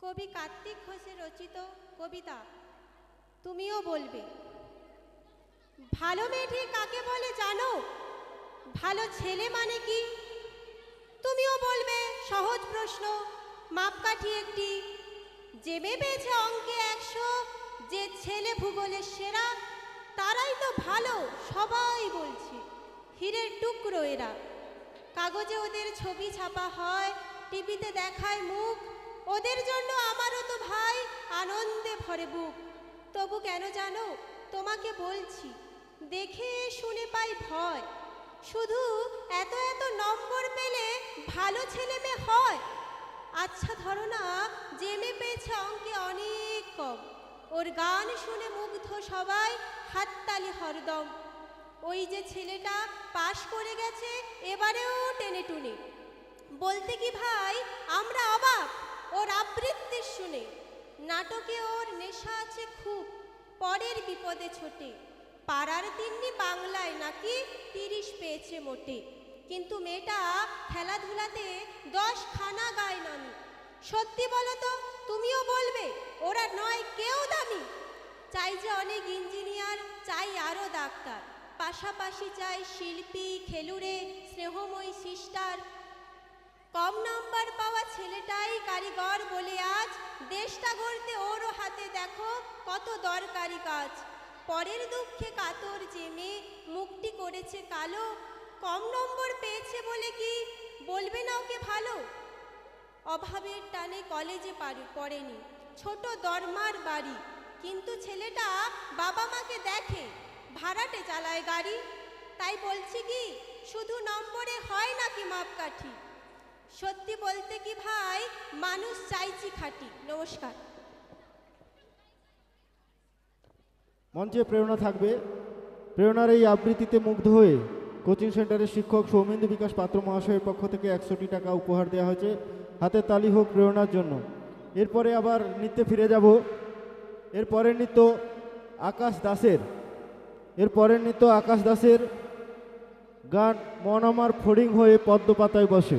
কবি কার্তিক ঘোষের রচিত কবিতা তুমিও বলবে। ভালো মেয়ে কাকে বলে জানো? ভালো ছেলে মানে কি? তুমিও বলবে সহজ প্রশ্ন, মাপকাঠি একটি। যে মেয়ে পেয়েছে অঙ্কে 100, যে ছেলে ভূগোলের সেরা, তারাই তো ভালো, সবাই বলছে। হীরের টুকরো এরা। কাগজে ওদের ছবি ছাপা হয়, টিভিতে দেখায় মুখ। ওদের জন্য আমারও তো ভাই আনন্দে ভরে বুক। তবু কেন জানো তোমাকে বলছি, দেখে শুনে পাই ভয়। শুধু এত এত নম্বর পেলে ভালো ছেলে মেয়ে হয়? আচ্ছা ধরো না, যে মেয়ে পেয়েছে অঙ্কে অনেক কম, ওর গান শুনে মুগ্ধ সবাই, হাততালি হরদম। ওই যে ছেলেটা পাশ করে গেছে এবারেও টেনে টুনে। বলতে কি ভাই আমরা অবাক ওর আবৃত্তি শুনে। নাটকে ওর নেশা আছে খুব, পরের বিপদে ছোটে। পাড়ার তিন্নি বাংলায় নাকি 30 পেয়েছে মোটে। কিন্তু মেয়েটা খেলাধুলাতে 10 খানা গায় নামি। সত্যি বলো তো, তুমিও বলবে ওরা নয় কেউ দামি। চাই যে অনেক ইঞ্জিনিয়ার, চাই আরও ডাক্তার, পাশাপাশি চাই শিল্পী, খেলুড়ে, স্নেহময়ী সিস্টার। কম নাম্বার পাওয়া ছেলেটাই কারিগর বলে আজ দেশটা গড়তে ওরও হাতে দেখো কত দরকারি কাজ। পরের দুঃখে কাতর যে মেয়ে মুখটি করেছে কালো, কম নম্বর পেয়েছে বলে কি বলবে না ওকে ভালো? অভাবের টানে কলেজে পড়েনি, ছোট দরমার বাড়ি, কিন্তু ছেলেটা বাবা মাকে দেখে, ভাড়াটে চালায় গাড়ি। তাই বলছি কি শুধু নম্বরে হয় নাকি মাপকাঠি? সত্যি বলতে কি ভাই মানুষ চাইছি খাঁটি। নমস্কার। মঞ্চে প্রেরণা থাকবে। প্রেরণার এই আবৃত্তিতে মুগ্ধ হয়ে কোচিং সেন্টারের শিক্ষক সৌমেন্দু বিকাশ পাত্র মহাশয়ের পক্ষ থেকে 100টি টাকা উপহার দেওয়া হয়েছে। হাতে তালি হোক প্রেরণার জন্য। এরপরে আবার নৃত্যে ফিরে যাব। এরপরের নৃত্য আকাশ দাসের। গান মন আমার ফড়িং হয়ে পদ্ম পাতায় বসে।